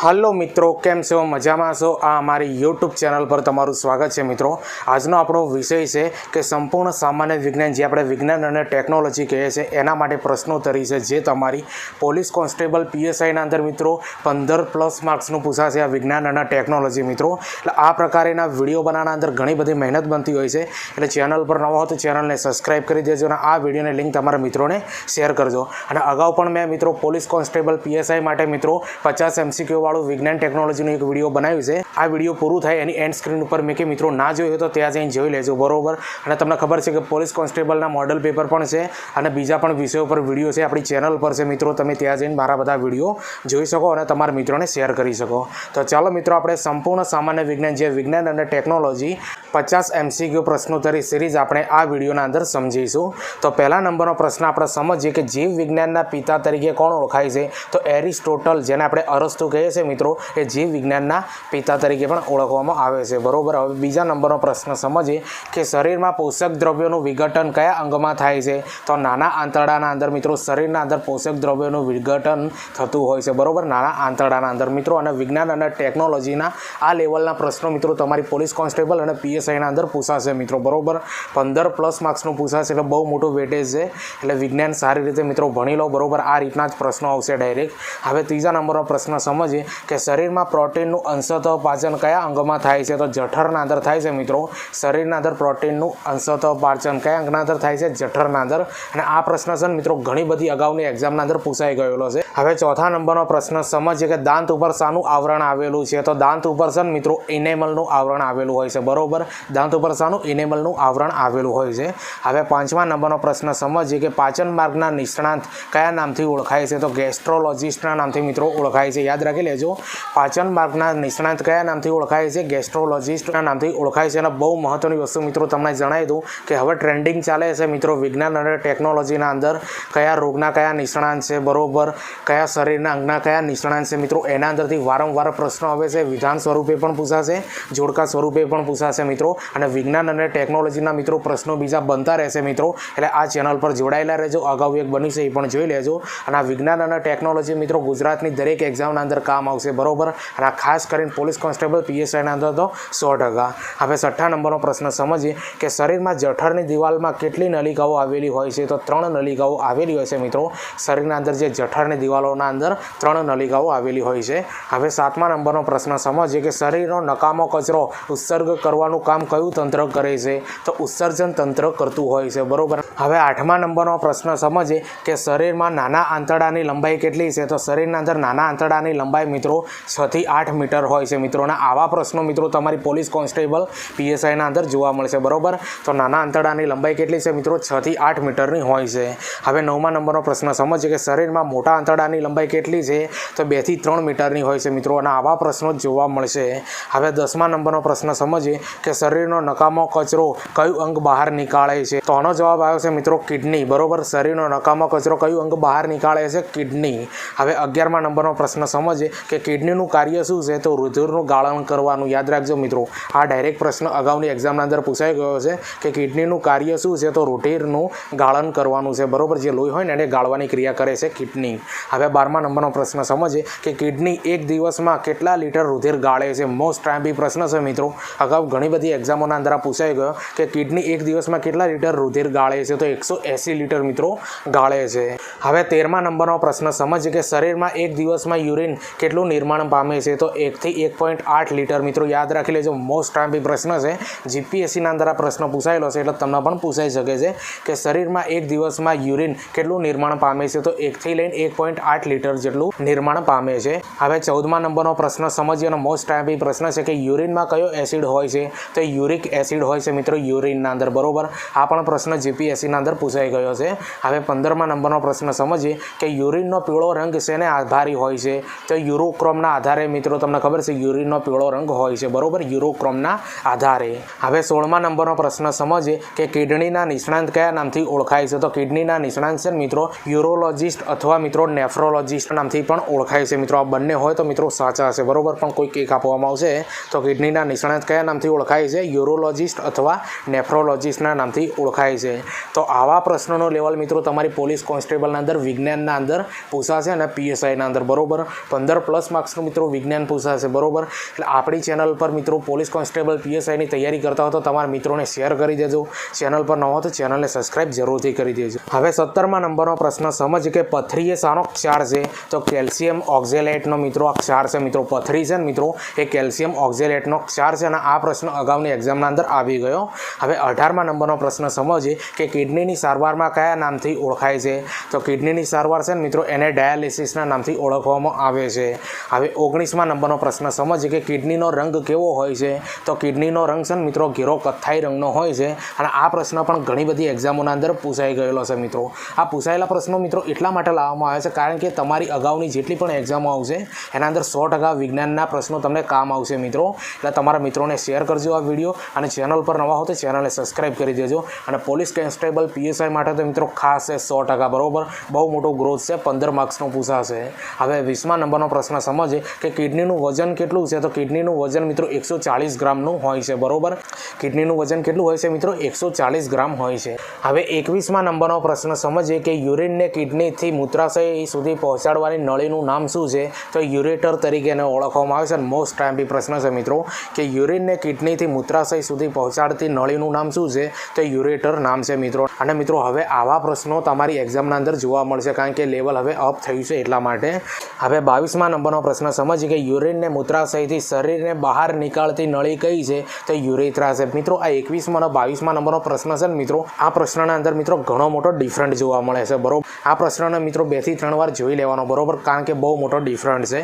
Hello मित्रों, केम छो? मजामां छो? आ अमारी यूट्यूब चैनल पर तमारुं स्वागत है। मित्रों, आजनो आपणो विषय है कि संपूर्ण सामान्य विज्ञान जे आपणे विज्ञान अने टेक्नोलॉजी कहे छे एना माटे प्रश्नोत्तरी छे जे तमारी पोलीस कॉन्स्टेबल पीएसआई ना अंदर मित्रों 15+ मार्क्सनुं पूछाशे। आ विज्ञान अने टेक्नोलॉजी मित्रों एटले आ प्रकारेना विडियो बनाववाना अंदर घणी बधी मेहनत बनती होय छे। एटले चेनल पर नवा हो तो चेनलने सब्सक्राइब करी देजो अने आ विडियोने लिंक तमारा मित्रोने शेर करजो। अने अगाऊ पण मैं मित्रों पोलीस कॉन्स्टेबल पीएसआई माटे मित्रों 50 एमसीक्यू वाळुं विज्ञान टेक्नोलॉजीनुं एक विडियो बनाव्युं छे। आ विडियो पूरुं थाय एनी एंड स्क्रीन पर मैं के मित्रों ना जोयो तो त्यां जईने जोई लेजो, बरोबर। अने तमने खबर छे के पोलीस कॉन्स्टेबलना मॉडल पेपर पण छे अने बीजा पण विषयो पर विडियो छे आपणी चेनल पर छे मित्रों। तमे त्यां जईने मारा बधा विडियो जोई शको अने तमारा मित्रोने शेर करी शको। तो चालो मित्रों, आपणे संपूर्ण सामान्य विज्ञान जे विज्ञान अने टेक्नोलॉजी 50 एमसीक्यू प्रश्नोत्तरी सीरीज आपणे आ विडियोना अंदर समजीशुं। तो पहला नंबरनो प्रश्न आपणे समजीए के जीव विज्ञानना पिता तरीके कोण ओळखाय छे? तो एरिस्टोटल, जेने आपणे अरस्तु कहीए छीए मित्रों, ए जीव विज्ञानना पिता तरीके पण ओळखवामां आवे छे, बरोबर। हवे बीजा नंबरनो प्रश्न समजीए के शरीरमां पोषक द्रव्योनुं विघटन कया अंगमां थाय छे? तो नाना आंतरडाना अंदर मित्रों शरीरना अंदर पोषक द्रव्योनुं विघटन थतुं होय छे, बरोबर, नाना आंतरडाना अंदर मित्रों। अने विज्ञान अने टेक्नोलॉजीना आ लेवलना प्रश्नो मित्रों तमारी पोलीस कॉन्स्टेबल अने पीएसआईना अंदर पूछाशे मित्रों, बरोबर। 15+ मार्क्सनुं पूछाशे એટલે બહુ મોટું વેટેજ છે, એટલે વિજ્ઞાન સારી રીતે મિત્રો ભણી લો, બરોબર। આ રીતના જ પ્રશ્નો આવશે ડાયરેક્ટ। હવે ત્રીજા નંબરનો પ્રશ્ન સમજીએ કે શરીરમાં પ્રોટીનનું અંશતઃ પાચન કયા અંગમાં થાય છે? તો જઠરના અંદર થાય છે મિત્રો। શરીરના અંદર પ્રોટીનનું અંશતઃ પાચન કયા અંગના અંદર થાય છે? જઠરના અંદર। અને આ પ્રશ્ન છે મિત્રો ઘણી બધી અગાઉની એક્ઝામના અંદર પૂછાઈ ગયેલો છે। હવે ચોથા નંબરનો પ્રશ્ન સમજીએ કે દાંત ઉપર શાનું આવરણ આવેલું છે? તો દાંત ઉપર છે મિત્રો ઇનેમલનું આવરણ આવેલું હોય છે, બરોબર। દાંત ઉપર શાનું? ઇનેમલનું આવરણ આવેલું હોય છે। હવે પાંચમા નંબરનો પ્રશ્ન સમજીએ કે પાચન માર્ગના નિષ્ણાંત કયા નામથી ઓળખાય છે? તો ગેસ્ટ્રોલોજિસ્ટના નામથી મિત્રો ઓળખાય છે, યાદ રાખી લેજો। પાચન માર્ગના નિષ્ણાંત કયા નામથી ઓળખાય છે? ગેસ્ટ્રોલોજિસ્ટના નામથી ઓળખાય છે। અને બહુ મહત્વની વસ્તુ મિત્રો તમને જણાવી દઉં કે હવે ટ્રેન્ડિંગ ચાલે છે મિત્રો વિજ્ઞાન અને ટેકનોલોજીના અંદર કયા રોગના કયા નિષ્ણાંત છે, બરોબર, કયા શરીરના અંગના કયા નિષ્ણાંત છે મિત્રો, એના અંદરથી વારંવાર પ્રશ્નો આવે છે। વિધાન સ્વરૂપે પણ પૂછાશે, જોડકા સ્વરૂપે પણ પૂછાશે મિત્રો। અને વિજ્ઞાન અને ટેકનોલોજીના મિત્રો પ્રશ્નો બીજા બનતા રહેશે મિત્રો, એટલે આ ચેનલ પર જોડાયેલા રહેજો। અગાઉ એક બની છે એ પણ જોઈ લેજો। અને આ વિજ્ઞાન અને ટેકનોલોજી મિત્રો ગુજરાતની દરેક એક્ઝામના અંદર કામ આવશે, બરોબર। અને આ ખાસ કરીને પોલીસ કોન્સ્ટેબલ પીએસઆઈના અંદર તો 100%। હવે છઠ્ઠા નંબરનો પ્રશ્ન સમજીએ કે શરીરમાં જઠરની દિવાલમાં કેટલી નલિકાઓ આવેલી હોય છે? તો 3 નલિકાઓ આવેલી હોય છે મિત્રો। શરીરના અંદર જે જઠરની દિવાલોના અંદર 3 નલિકાઓ આવેલી હોય છે। હવે સાતમા નંબરનો પ્રશ્ન સમજીએ કે શરીરનો નકામો કચરો ઉત્સર્ગ કરવાનું કામ કયું તંત્ર કરે છે? તો ઉત્સર્જન તંત્ર કરતું હોય છે, બરોબર। હવે આઠમા નંબરનો પ્રશ્ન સમજીએ કે શરીરમાં નાના આંતરડાની લંબાઈ કેટલી છે? તો શરીરના અંદર નાના આંતરડાની લંબાઈ મિત્રો 6 થી 8 મીટર હોય છે મિત્રો। અને આવા પ્રશ્નો મિત્રો તમારી પોલીસ કોન્સ્ટેબલ પીએસઆઈના અંદર જોવા મળશે, બરોબર। તો નાના આંતરડાની લંબાઈ કેટલી છે મિત્રો? 6 થી 8 મીટરની હોય છે। હવે નવમા નંબરનો પ્રશ્ન સમજીએ કે શરીરમાં મોટા આંતરડાની લંબાઈ કેટલી છે? તો 2 થી 3 મીટરની હોય છે મિત્રો। અને આવા પ્રશ્નો જોવા મળશે। હવે 10મા નંબરનો પ્રશ્ન સમજીએ કે શરીરનો નકામો કચરો કયું અંગ બહાર નીકાળે છે? તો આનો જવાબ આવ્યો છે મિત્રો કિડની, બરોબર। શરીરનો નકામો કચરો કયું અંગ બહાર નીકાળે છે? કિડની। હવે 11મા નંબરનો પ્રશ્ન સમજીએ કે કિડનીનું કાર્ય શું છે? તો રુધિરનું ગાળણ કરવાનું, યાદ રાખજો મિત્રો। આ ડાયરેક્ટ પ્રશ્ન અગાઉની એક્ઝામના અંદર પૂછાઈ ગયો છે કે કિડનીનું કાર્ય શું છે? તો રુધિરનું ગાળણ કરવાનું છે, બરોબર। જે લોહી હોય ને એને ગાળવાની ક્રિયા કરે છે કિડની। હવે 12મા નંબરનો પ્રશ્ન સમજીએ કે કિડની એક દિવસમાં કેટલા લીટર રુધિર ગાળે છે? મોસ્ટ ટાઈમ્પી પ્રશ્ન છે મિત્રો, અગાઉ ઘણી બધી એક્ઝામોના અંદર આ પૂછાઈ ગયો કે કિડની એક દિવસમાં કેટલા લીટર રુધિર ગાળે છે? તો 180 લીટર મિત્રો ગાળે છે। હવે 13મા નંબરનો પ્રશ્ન સમજીએ કે શરીરમાં એક દિવસમાં યુરિન કેટલું નિર્માણ પામે છે? તો 1 થી 1.8 લીટર મિત્રો, યાદ રાખી લેજો। મોસ્ટ ટાઈમ્પી પ્રશ્ન છે, જીપીએસસીના અંદર આ પ્રશ્ન પૂછાયેલો છે એટલે તમને પણ પૂછાઈ શકે છે કે શરીરમાં એક દિવસમાં યુરિન કેટલું નિર્માણ પામે છે? તો 1 થી લઈને 1.8 લીટર જેટલું નિર્માણ પામે છે। હવે 14મા નંબરનો પ્રશ્ન સમજીએ અને મોસ્ટ ટાઈમ્પી પ્રશ્ન છે કે યુરિનમાં કયો એસિડ હોય છે? તો યુરિક એસિડ હોય છે મિત્રો યુરિનના અંદર, બરોબર। આ પણ પ્રશ્ન જીપીએસસીના અંદર પૂછાઈ ગયો છે। હવે 15મા નંબરનો પ્રશ્ન સમજીએ કે યુરિનનો પીળો રંગ શેને આધારી હોય છે? તો યુરોક્રોમના આધારે મિત્રો, તમને ખબર છે યુરિનનો પીળો રંગ હોય છે, બરોબર, યુરોક્રોમના આધારે। હવે 16મા નંબરનો પ્રશ્ન સમજીએ કે કિડનીના નિષ્ણાંત કયા નામથી ઓળખાય છે? તો કિડનીના નિષ્ણાંત છે મિત્રો યુરોલોજિસ્ટ અથવા મિત્રો નેફ્રોલોજિસ્ટ નામથી પણ ઓળખાય છે મિત્રો। આ બંને હોય તો મિત્રો સાચા હશે, બરોબર, પણ કોઈક એક આપવામાં આવશે। તો કિડનીના નિષ્ણાંત કયા નામથી ઓળખાય છે? યુરોલોજિસ્ટ અથવા નેફ્રોલોજિસ્ટના નામથી ઓળખાય છે। તો આવા પ્રશ્નોનો લેવલ મિત્રો તમારી પોલીસ કોન્સ્ટેબલના અંદર વિજ્ઞાનના અંદર પૂછાશે અને પીએસઆઈના અંદર, બરોબર। 15+ પ્લસ માર્ક્સનું મિત્રો વિજ્ઞાન પૂછાશે બરોબર. એટલે આપણી ચેનલ પર મિત્રો પોલીસ કોન્સ્ટેબલ PSIની તૈયારી કરતા હો તો તમારા મિત્રોને શેર કરી દેજો. ચેનલ પર ન હો તો ચેનલને સબસ્ક્રાઈબ જરૂરથી કરી દેજો. હવે 17મા નંબરનો પ્રશ્ન સમજ કે પથરી એ શાનો ક્ષાર છે? તો કેલ્શિયમ ઓક્ઝેલેટનો મિત્રો આ ક્ષાર છે મિત્રો. પથરી છે ને મિત્રો એ કેલ્શિયમ ઓક્ઝેલેટનો ક્ષાર છે અને આ પ્રશ્ન અગાઉની એક્ઝામના અંદર આવી ગયો. હવે 18મા નંબરનો પ્રશ્ન સમજીએ કે કિડનીની સારવારમાં કયા નામથી ઓળખાય છે? તો કિડનીની સારવાર છે ને મિત્રો એને ડાયાલિસિસના નામથી ઓળખવામાં આવે છે. હવે 19મા નંબરનો પ્રશ્ન સમજીએ કે કિડનીનો રંગ કેવો હોય છે? તો કિડનીનો રંગ છે ને મિત્રો ઘેરો કથ્થાઈ રંગનો હોય છે અને આ પ્રશ્ન પણ ઘણી બધી એક્ઝામોના અંદર પૂછાઈ ગયેલો છે મિત્રો. આ પૂછાયેલા પ્રશ્નો મિત્રો એટલા માટે લાવવામાં આવે છે કારણ કે તમારી અગાઉની જેટલી પણ એક્ઝામો આવશે એના અંદર 100% વિજ્ઞાનના પ્રશ્નો તમને કામ આવશે મિત્રો. એટલે તમારા મિત્રોને શેર કરજો આ વિડીયો અને ચેનલ પર નવા હો તો ચેનલને સબસ્ક્રાઈબ કરી દેજો. અને પોલીસ કોન્સ્ટેબલ PSI માટે તો મિત્રો ખાસ છે 100% બરોબર. બહુ મોટો ગ્રોથ છે, 15 માર્ક્સનો પૂછાશે. હવે 20મા નંબરનો પ્રશ્ન સમજીએ કે કિડનીનું વજન કેટલું છે? તો કિડનીનું વજન મિત્રો 140 ગ્રામનું હોય છે બરોબર. કિડનીનું વજન કેટલું હોય છે મિત્રો? 140 ગ્રામ હોય છે. હવે 21મા નંબરનો પ્રશ્ન સમજીએ કે યુરિનને કિડનીથી મૂત્રાશય સુધી પહોંચાડવાની નળીનું નામ શું છે? તો યુરેટર તરીકે એને ઓળખવામાં આવે છે. મોસ્ટ ટાઈમ્પી પ્રશ્ન છે મિત્રો કે યુરિનને કિડનીથી મૂત્રાશય સુધી પહોંચાડતી નળીનું નામ શું છે? તો યુરેટર નામ છે મિત્રો. અને મિત્રો હવે આવા પ્રશ્નો તમારી એક્ઝામના અંદર જોવા મળશે કારણ કે લેવલ હવે અપ થયું છે એટલા માટે. હવે 22મા નંબરનો પ્રશ્ન સમજીએ કે યુરિનને મૂત્રાશયથી શરીરને બહાર નીકાળતી નળી કઈ છે? તો યુરેથ્રા છે મિત્રો. આ 21મા અને 22મા નંબરનો પ્રશ્ન છે ને મિત્રો આ પ્રશ્નના અંદર મિત્રો ઘણો મોટો ડિફરન્ટ જોવા મળે છે બરોબર. આ પ્રશ્નને મિત્રો 2 થી 3 વાર જોઈ લેવાનો બરોબર કારણ કે બહુ મોટો ડિફરન્ટ છે.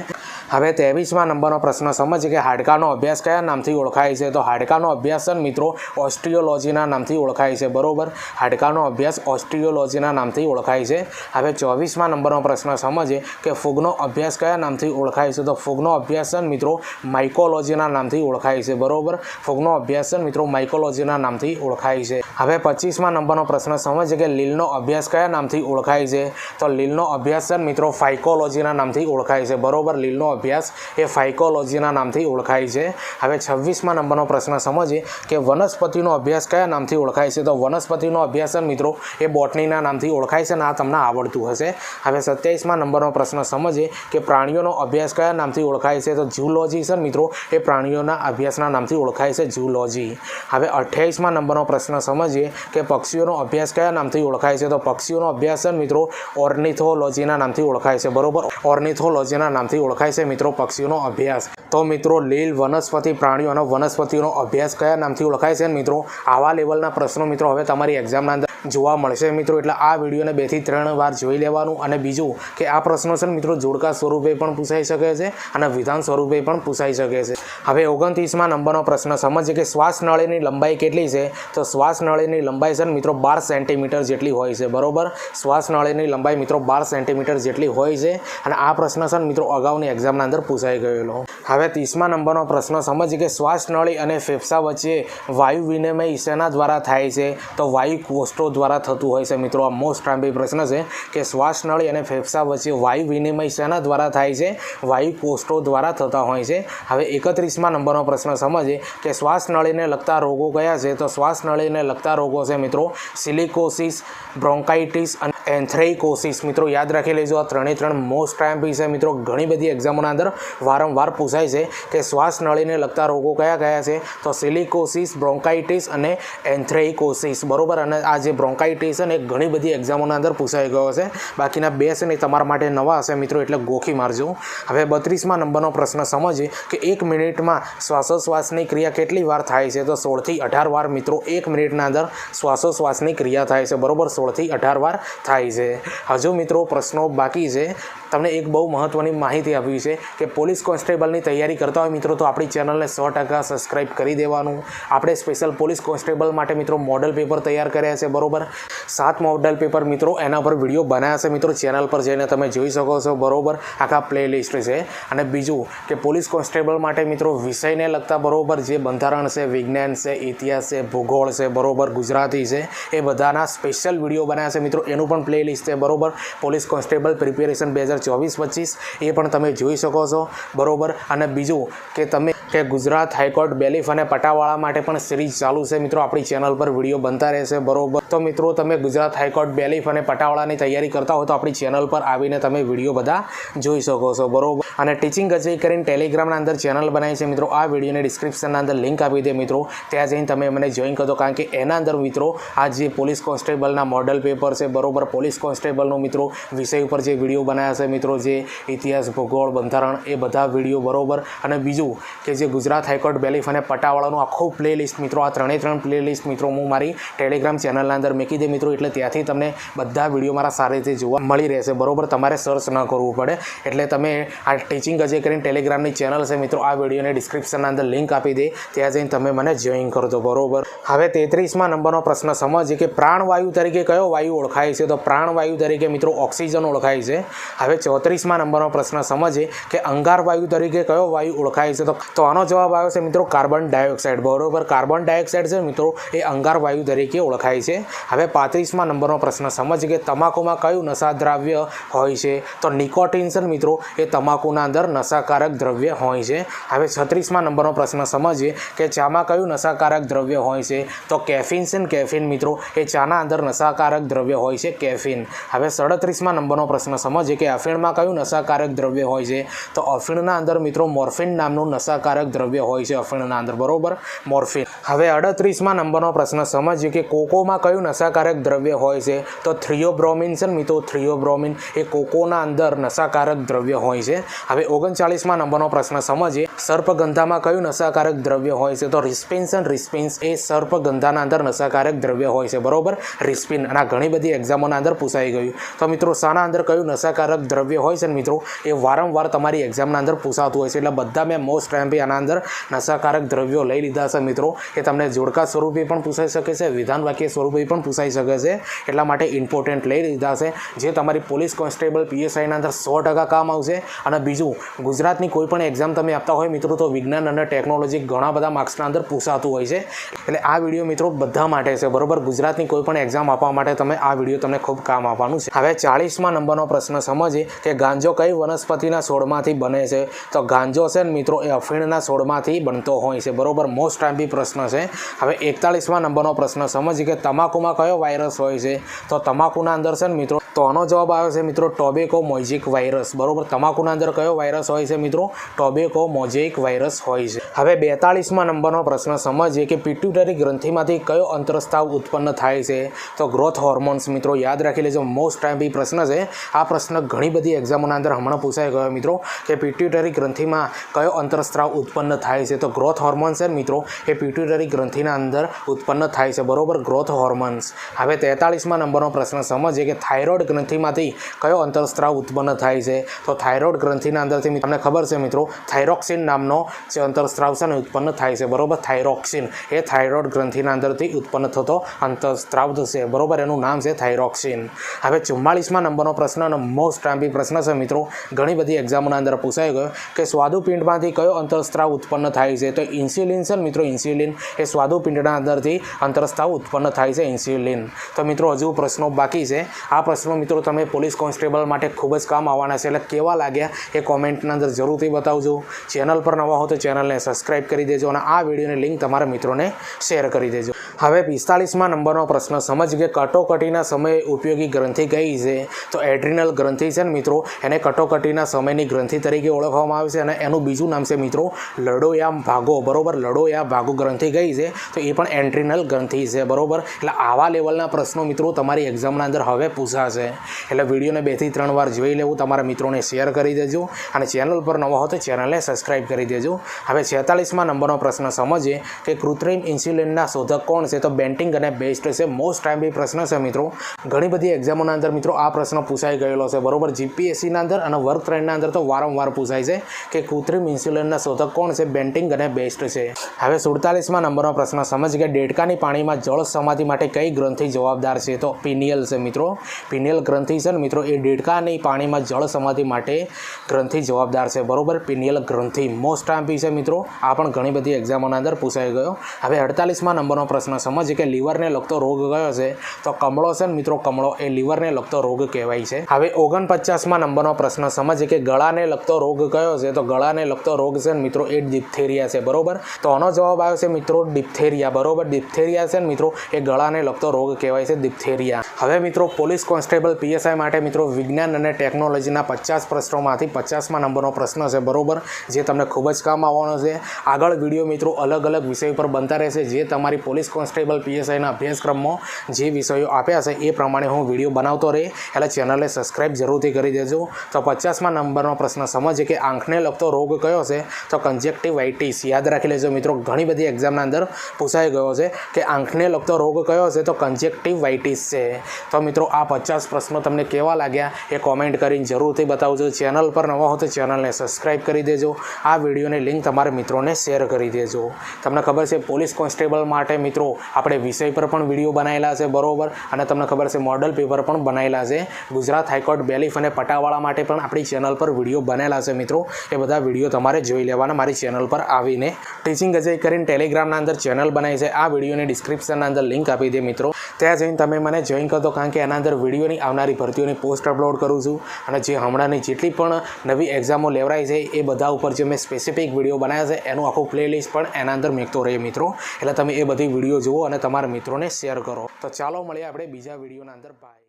હવે 23મા નંબરનો પ્રશ્ન સમજીએ કે હાડકાનો અભ્યાસ કયા નામથી ઓળખાય છે? તો હાડકાનો અભ્યાસ મિત્રો ઓસ્ટિયોલોજીના નામથી ઓળખાય છે બરોબર. હાડકાનો અભ્યાસ ઓસ્ટિયોલોજીના નામથી ઓળખાય છે. હવે 24મા નંબરનો પ્રશ્ન સમજીએ કે ફૂગનો અભ્યાસ કયા નામથી ઓળખાય છે? તો ફૂગનો અભ્યાસ મિત્રો માઇકોલોજીના નામથી ઓળખાય છે બરોબર. ફૂગનો અભ્યાસ મિત્રો માઇકોલોજીના નામથી ઓળખાય છે. હવે 25મા નંબરનો પ્રશ્ન સમજીએ કે લીલનો અભ્યાસ કયા નામથી ઓળખાય છે? તો લીલનો અભ્યાસ મિત્રો ફાઇકોલોજીના નામથી ઓળખાય છે બરોબર. લીલનો અભ્યાસ એ ફાઇકોલોજીના નામથી ઓળખાય છે. હવે 26મા નંબરનો પ્રશ્ન સમજીએ કે વનસ્પતિનો અભ્યાસ કયા નામથી ઓળખાય છે? તો વનસ્પતિનો અભ્યાસ મિત્રો એ બોટનીના નામથી ઓળખાય છે અને આ તમને આવડતું હશે. હવે 27મા નંબરનો પ્રશ્ન સમજીએ કે પ્રાણીઓનો અભ્યાસ કયા નામથી ઓળખાય છે? તો ઝૂલોજી છે મિત્રો એ પ્રાણીઓના અભ્યાસના નામથી ઓળખાય છે ઝૂલોજી. હવે 28મા નંબરનો પ્રશ્ન સમજીએ કે પક્ષીઓનો અભ્યાસ કયા નામથી ઓળખાય છે? તો પક્ષીઓનો અભ્યાસ મિત્રો ઓર્નિથોલોજીના નામથી ઓળખાય છે બરોબર. ઓર્નિથોલોજીના નામથી ઓળખાય છે મિત્રો પક્ષીઓનો અભ્યાસ. તો મિત્રો લીલ વનસ્પતિ પ્રાણીઓ અને વનસ્પતિનો અભ્યાસ કયા નામથી ઓળખાય છે મિત્રો આવા લેવલના પ્રશ્નો મિત્રો હવે તમારી એક્ઝામના અંદર જોવા મળશે મિત્રો. એટલે આ વિડીયોને 2 થી 3 વાર જોઈ લેવાનું. અને બીજું કે આ પ્રશ્નો છે મિત્રો જોડકા સ્વરૂપે પણ પૂછાઈ શકે છે અને વિધાન સ્વરૂપે પણ પૂછાઈ શકે છે. હવે 29મા નંબરનો પ્રશ્ન સમજીએ કે શ્વાસ નળીની લંબાઈ કેટલી છે? તો શ્વાસ નળીની લંબાઈ છે મિત્રો 12 સેન્ટીમીટર જેટલી હોય છે બરોબર. શ્વાસ નળીની લંબાઈ મિત્રો 12 સેન્ટીમીટર જેટલી હોય છે અને આ પ્રશ્ન છે મિત્રો અગાઉની એક્ઝામના અંદર પૂછાઈ ગયેલો. હવે 30મા નંબરનો પ્રશ્ન સમજીએ કે શ્વાસ નળી અને ફેફસા વચ્ચે વાયુ વિનિમય શેના દ્વારા થાય છે? તો વાયુ કોષો દ્વારા થતું હોય છે મિત્રો. આ મોસ્ટ ટાઈમ્પી પ્રશ્ન છે કે શ્વાસ નળી અને ફેફસા વચ્ચે વાયુ વિનિમય શેના દ્વારા થાય છે? વાયુ કોષો દ્વારા થતા હોય છે. હવે 31મા નંબરનો પ્રશ્ન સમજીએ કે શ્વાસ નળીને લગતા રોગો કયા છે? તો શ્વાસ નળીને લગતા રોગો છે મિત્રો સિલિકોસિસ, બ્રોન્કાઇટિસ અને એન્થ્રેઇકોસિસ. મિત્રો યાદ રાખી લેજો. આ 3 મોસ્ટ ટાઈમ્પી છે મિત્રો. ઘણી બધી એક્ઝામોના અંદર વારંવાર પૂછાય છે કે શ્વાસ નળીને લગતા રોગો કયા કયા છે? તો સિલિકોસિસ, બ્રોન્કાઇટિસ અને એન્થ્રેઇકોસિસ બરોબર. અને આ જે બ્રોન્કાઇટિસ છે ને ઘણી બધી એક્ઝામોના અંદર પૂછાઈ ગયો છે. બાકીના 2 છે ને તમારા માટે નવા હશે મિત્રો એટલે ગોખી મારજો. હવે 32મા નંબરનો પ્રશ્ન સમજીએ કે 1 મિનિટમાં શ્વાસોશ્વાસની ક્રિયા કેટલી વાર થાય છે? તો 16 થી 18 વાર મિત્રો 1 મિનિટના અંદર શ્વાસોશ્વાસની ક્રિયા થાય છે બરોબર. 16 થી 18 વાર થાય છે. હજુ મિત્રો પ્રશ્નો બાકી છે. તમને એક બહુ મહત્ત્વની માહિતી આપી છે કે પોલીસ કોન્સ્ટેબલની તૈયારી કરતા હોય મિત્રો તો આપણી ચેનલને 100% સબસ્ક્રાઈબ કરી દેવાનું. આપણે સ્પેશિયલ પોલીસ કોન્સ્ટેબલ માટે મિત્રો મોડલ પેપર તૈયાર કર્યા છે બરોબર. 7 મોડલ પેપર મિત્રો એના પર વિડીયો બનાવ્યા છે મિત્રો. ચેનલ પર જઈને તમે જોઈ શકો છો બરોબર. આખા પ્લેલિસ્ટ છે. અને બીજું કે પોલીસ કોન્સ્ટેબલ માટે મિત્રો વિષયને લગતા બરોબર જે બંધારણ છે, વિજ્ઞાન છે, ઇતિહાસ છે, ભૂગોળ છે બરોબર, ગુજરાતી છે એ બધાના સ્પેશિયલ વિડીયો બનાવ્યા છે મિત્રો. એનું પણ પ્લેલિસ્ટ છે બરાબર, પોલીસ કોન્સ્ટેબલ પ્રિપેરેશન 2024-25 એ પણ તમે જોઈ શકો છો બરાબર. અને બીજું કે તમે કે ગુજરાત હાઈકોર્ટ બેલીફ અને પટાવાળા માટે પણ સિરીઝ ચાલુ છે મિત્રો, આપણી ચેનલ પર વિડીયો બનતા રહેશે બરાબર. તો મિત્રો તમે ગુજરાત હાઈકોર્ટ બેલીફ અને પટાવાળાની તૈયારી કરતા હોય તો આપણી ચેનલ પર આવીને તમે વિડીયો બધા જોઈ શકો છો બરાબર. અને ટીચિંગ કચેરી કરીને ટેલિગ્રામના અંદર ચેનલ બનાવી છે મિત્રો, આ વિડીયોની ડિસ્ક્રિપ્શનના અંદર લિંક આપી દે મિત્રો, ત્યાં જઈને તમે મને જોઈન કરજો. કારણ કે એના અંદર મિત્રો આ જે પોલીસ કોન્સ્ટેબલના મોડલ પેપર છે બરાબર, પોલીસ કોન્સ્ટેબલનો મિત્રો વિષય ઉપર જે વિડીયો બનાવ્યા છે મિત્રો, જે ઇતિહાસ, ભૂગોળ, બંધારણ એ બધા વિડીયો બરાબર. અને બીજું કે જે ગુજરાત હાઈકોર્ટ બેલીફ અને પટાવાળાનું આખું પ્લેલિસ્ટ મિત્રો, આ ત્રણે પ્લેલિસ્ટ મિત્રો હું મારી ટેલિગ્રામ ચેનલના અંદર મૂકી દે મિત્રો, એટલે ત્યાંથી તમને બધા વિડીયો મારા સારી રીતે જોવા મળી રહેશે બરાબર, તમારે સર્ચ ન કરવું પડે. એટલે તમે આ ટીચિંગ કચેરી કરીને ટેલિગ્રામની ચેનલ છે મિત્રો, આ વિડીયોને ડિસ્ક્રિપ્શનના અંદર લિંક આપી દે, ત્યાં જઈને તમે મને જોઈન કરજો બરાબર. હવે 33મા નંબરનો પ્રશ્ન સમજીએ કે પ્રાણવાયુ તરીકે કયો વાયુ ઓળખાય છે? તો પ્રાણવાયુ તરીકે મિત્રો ઓક્સિજન ઓળખાય છે. હવે 34મા નંબરનો પ્રશ્ન સમજીએ કે અંગારવાયુ તરીકે કયો વાયુ ઓળખાય છે? તો આનો જવાબ આવ્યો છે મિત્રો કાર્બન ડાયોક્સાઇડ બરાબર. કાર્બન ડાયોક્સાઇડ છે મિત્રો એ અંગારવાયુ તરીકે ઓળખાય છે. હવે 35મા નંબરનો પ્રશ્ન સમજીએ કે તમાકુમાં કયું નશાદ્રવ્ય હોય છે? તો નિકોટિન છે મિત્રો એ તમાકુના અંદર નશાકારક દ્રવ્ય હોય છે. હવે 36મા નંબરનો પ્રશ્ન સમજીએ કે ચામાં કયું નશાકારક દ્રવ્ય હોય છે? તો કેફીન છે ને, કેફીન મિત્રો એ ચાના અંદર નશાકારક દ્રવ્ય હોય છે, કેફીન. હવે 37મા નંબરનો પ્રશ્ન સમજીએ કે અફીણમાં કયું નશાકારક દ્રવ્ય હોય છે? તો અફીણના અંદર મિત્રો મોર્ફિન નામનું નશાકારક દ્રવ્ય હોય છે, અફીણના અંદર બરાબર, મોર્ફિન. હવે 38મા નંબરનો પ્રશ્ન સમજીએ કે કોકોમાં કયું નશાકારક દ્રવ્ય હોય છે? તો થિયોબ્રોમિન છે ને મિત્રો, થિયોબ્રોમિન એ કોકોના અંદર નશાકારક દ્રવ્ય હોય છે. હવે 39મા નંબરનો પ્રશ્ન સમજીએ સર્પગંધામાં કયું નશાકારક દ્રવ્ય હોય છે? તો રિસ્પિન છે, રિસ્પિન એ સર્પગંધાના અંદર નશાકારક દ્રવ્ય હોય છે બરાબર, રિસ્પિન. અને આ ઘણી બધી એક્ઝામોના અંદર પૂછાઈ ગયું. તો મિત્રો શાના અંદર કયું નશાકારક દ્રવ્ય હોય છે મિત્રો એ વારંવાર તમારી એક્ઝામના અંદર પૂછાતું હોય છે, એટલે બધા મેં મોસ્ટ એમપી આના અંદર નશાકારક દ્રવ્યો લઈ લીધા છે મિત્રો. એ તમને જોડકા સ્વરૂપે પણ પૂછાઈ શકે છે, વિધાન વાક્ય સ્વરૂપે પણ પૂછાઈ શકે છે, એટલા માટે ઇમ્પોર્ટન્ટ લઈ લીધા છે, જે તમારી પોલીસ કોન્સ્ટેબલ PSIના અંદર 100% કામ આવશે. અને બીજું ગુજરાતની કોઈ પણ એક્ઝામ તમે આપતા હોય મિત્રો તો વિજ્ઞાન અને ટેકનોલોજી ઘણા બધા માર્ક્સના અંદર પૂછાતું હોય છે, એટલે આ વિડીયો મિત્રો બધા માટે છે બરાબર. ગુજરાતની કોઈ પણ એક્ઝામ આપવા માટે તમે આ વિડીયો તમને ખૂબ કામ આપવાનું છે. હવે 40મા નંબરનો પ્રશ્ન સમજીએ કે ગાંજો કઈ વનસ્પતિના છોડમાંથી બને છે? તો ગાંજો છે ને મિત્રો એ અફીણના છોડમાંથી બનતો હોય છે બરાબર, મોસ્ટ એમપી પ્રશ્ન છે. હવે 41મા નંબરનો પ્રશ્ન સમજીએ કે તમાકુમાં કયો વાયરસ હોય છે? તો તમાકુના અંદર છે ને મિત્રો, તો આનો જવાબ આવે છે મિત્રો ટોબેકો મોઝેઇક વાયરસ બરાબર. તમાકુના અંદર કયો વાયરસ હોય છે મિત્રો? ટોબેકો મોઝેઇક વાયરસ હોય છે. હવે 42મા નંબરનો પ્રશ્ન સમજીએ કે પિટ્યુટરી ગ્રંથિમાંથી કયો અંતરસ્ત્રાવ ઉત્પન્ન થાય છે? તો ગ્રોથ હોર્મોન્સ મિત્રો, યાદ રાખી લેજો, મોસ્ટ એમપી પ્રશ્ન છે. આ પ્રશ્ન ઘણી બધી એક્ઝામોના અંદર હમણાં પૂછાઈ ગયો મિત્રો કે પિટ્યુટરી ગ્રંથિમાં કયો અંતરસ્ત્રાવ ઉત્પન્ન થાય છે? તો ગ્રોથ હોર્મોન્સ છે મિત્રો એ પિટ્યુટરી ગ્રંથિના અંદર ઉત્પન્ન થાય છે બરાબર, ગ્રોથ હોર્મોન્સ. હવે 43મા નંબરનો પ્રશ્ન સમજીએ કે થાઇરોઇડ ગ્રંથિમાંથી કયો અંતરસ્ત્રાવ ઉત્પન્ન થાય છે? તો થાઇરોઇડ ગ્રંથિના અંદરથી તમને ખબર છે મિત્રો થાઇરોક્સિન નામનો જે અંતરસ્ત્રાવ છે ને ઉત્પન્ન થાય છે બરાબર, થાઇરોક્સિન એ થાઇરોઇડ ગ્રંથિના અંદરથી ઉત્પન્ન થતો અંતરસ્ત્રાવ છે બરાબર, એનું નામ છે થાઇરોક્સિન. હવે 44મા નંબરનો પ્રશ્ન અને મોસ્ટ એમપી પ્રશ્ન છે મિત્રો, ઘણી બધી એક્ઝામોના અંદર પૂછાઈ ગયો કે સ્વાદુપિંડમાંથી કયો અંતરસ્ત્રાવ ઉત્પન્ન થાય છે? તો ઇન્સ્યુલિન છે મિત્રો, ઇન્સ્યુલિન એ સ્વાદુપિંડના અંદરથી અંતરસ્ત્રાવ ઉત્પન્ન થાય છે, ઇન્સ્યુલિન. તો મિત્રો હજુ પ્રશ્નો બાકી છે, આ પ્રશ્નો મિત્રો તમે પોલીસ કોન્સ્ટેબલ માટે ખૂબ જ કામ આવવાના છે, એટલે કેવા લાગ્યા એ કોમેન્ટના અંદર જરૂરથી બતાવજો. ચેનલ પર નવા હો તો ચેનલને સબસ્ક્રાઈબ કરી દેજો અને આ વિડીયોની લિંક તમારા મિત્રોને શેર કરી દેજો. હવે 45મા નંબરનો પ્રશ્ન સમજ કે કટોકટીના સમયે ઉપયોગી ગ્રંથિ કઈ છે? તો એડ્રિનલ ગ્રંથિ છે ને મિત્રો એને કટોકટીના સમયની ગ્રંથિ તરીકે ઓળખવામાં આવે છે, અને એનું બીજું નામ છે મિત્રો લડોયા ભાગો બરાબર, લડોયા ભાગો ગ્રંથિ કઈ છે? તો એ પણ એડ્રિનલ ગ્રંથિ છે બરાબર. એટલે આવા લેવલના પ્રશ્નો મિત્રો તમારી એક્ઝામના અંદર હવે પૂછાશે, એટલે વિડીયોને 2 થી 3 વાર જોઈ લેવું, તમારા મિત્રોને શેર કરી દેજો અને ચેનલ પર નવા હો તો ચેનલને સબસ્ક્રાઈબ કરી દેજો. હવે 46મા નંબરનો પ્રશ્ન સમજીએ કે કૃત્રિમ ઇન્સ્યુલિનના શોધક કોણ છે? તો બેન્ટિંગ અને બેસ્ટ છે, મોસ્ટ એમપી પ્રશ્ન છે મિત્રો. ઘણી બધી એક્ઝામોના અંદર મિત્રો આ પ્રશ્ન પૂછાઈ ગયેલો છે બરાબર, GPSCના અંદર અને વર્ક 3ના અંદર તો વારંવાર પૂછાય છે કે કૃત્રિમ ઇન્સ્યુલિનના શોધક કોણ છે? બેન્ટિંગ અને બેસ્ટ છે. હવે 47મા નંબરનો પ્રશ્ન સમજ કે દેડકાની પાણીમાં જળ સમાધિ માટે કઈ ગ્રંથિ જવાબદાર છે? તો પિનિયલ છે મિત્રો, પિનિયલ ગ્રંથિ છે ને મિત્રો એ દેડકાની પાણીમાં જળ સમાધિ માટે ગ્રંથિ જવાબદાર છે બરાબર, પિનિયલ ગ્રંથિ મોસ્ટ એમપી છે મિત્રો. આ પણ ઘણી બધી એક્ઝામોના અંદર પૂછાઈ ગયો. હવે 48મા નંબરનો પ્રશ્ન પ્રશ્ન સમજીએ કે લીવરને લગતો રોગ કયો છે? તો કમળો છે ને મિત્રો, કમળો એ લીવરને લગતો રોગ કહેવાય છે. હવે 49મા નંબરનો પ્રશ્ન સમજીએ કે ગળાને લગતો રોગ કયો છે? તો ગળાને લગતો રોગ છે ને મિત્રો એ ડિપ્થેરિયા છે. બરોબર, તો આનો જવાબ આવ્યો છે મિત્રો ડિપ્થેરિયા. બરોબર, ડિપ્થેરિયા છે ને મિત્રો એ ગળાને લગતો રોગ કહેવાય છે, ડિપ્થેરિયા. હવે મિત્રો પોલીસ કોન્સ્ટેબલ PSI માટે મિત્રો વિજ્ઞાન અને ટેકનોલોજીના 50 પ્રશ્નોમાંથી 50મા નંબરનો પ્રશ્ન છે. બરોબર, જે તમને ખૂબ જ કામ આવવાનો છે. આગળ વિડીયો મિત્રો અલગ અલગ વિષય પર બનતા રહેશે, જે તમારી પોલીસ કોન્સ્ટેબલ PSIના અભ્યાસક્રમમાં જે વિષયો આપ્યા છે એ પ્રમાણે હું વિડીયો બનાવતો રહે, એટલે ચેનલને સબસ્ક્રાઈબ જરૂરથી કરી દેજો. તો 50મા નંબરનો પ્રશ્ન સમજીએ કે આંખને લગતો રોગ કયો છે? તો કન્જક્ટિવાઇટિસ. યાદ રાખી લેજો મિત્રો, ઘણી બધી એક્ઝામના અંદર પૂછાઈ ગયો છે કે આંખને લગતો રોગ કયો છે? તો કન્જક્ટિવાઇટિસ છે. તો મિત્રો આ 50 પ્રશ્નો તમને કેવા લાગ્યા એ કોમેન્ટ કરીને જરૂરથી બતાવજો. ચેનલ પર નવા હો તો ચેનલને સબસ્ક્રાઈબ કરી દેજો. આ વિડીયોની લિંક તમારા મિત્રોને શેર કરી દેજો. તમને ખબર છે પોલીસ કોન્સ્ટેબલ માટે મિત્રો આપણે વિષય પર પણ વિડીયો બનાવેલા છે. બરોબર, અને તમને ખબર છે મોડલ પેપર પણ બનાવેલા છે. ગુજરાત હાઈકોર્ટ બેલીફ અને પટાવાળા માટે પણ આપણી ચેનલ પર વિડીયો બનેલા છે મિત્રો. એ બધા વિડીયો તમારે જોઈ લેવાના મારી ચેનલ પર આવીને. ટીચિંગ અજય કરીને ટેલિગ્રામના અંદર ચેનલ બનાવી છે, આ વિડીયોની ડિસ્ક્રિપ્શનના અંદર લિંક આપી દે મિત્રો. ત્યાં જઈને તમે મને જોઈન કરતો, કારણ કે એના અંદર વિડીયોની આવનારી ભરતીઓની પોસ્ટ અપલોડ કરું છું, અને જે હમણાંની જેટલી પણ નવી એક્ઝામો લેવરાઈ છે એ બધા ઉપર જે મેં સ્પેસિફિક વિડીયો બનાવ્યા છે એનું આખું પ્લેલિસ્ટ પણ એના અંદર મેકતો રહે મિત્રો. એટલે તમે એ બધી વિડીયો જુઓ અને તમારા મિત્રોને શેર કરો. તો ચાલો મળીએ આપણે બીજા વિડીયોના અંદર. બાય.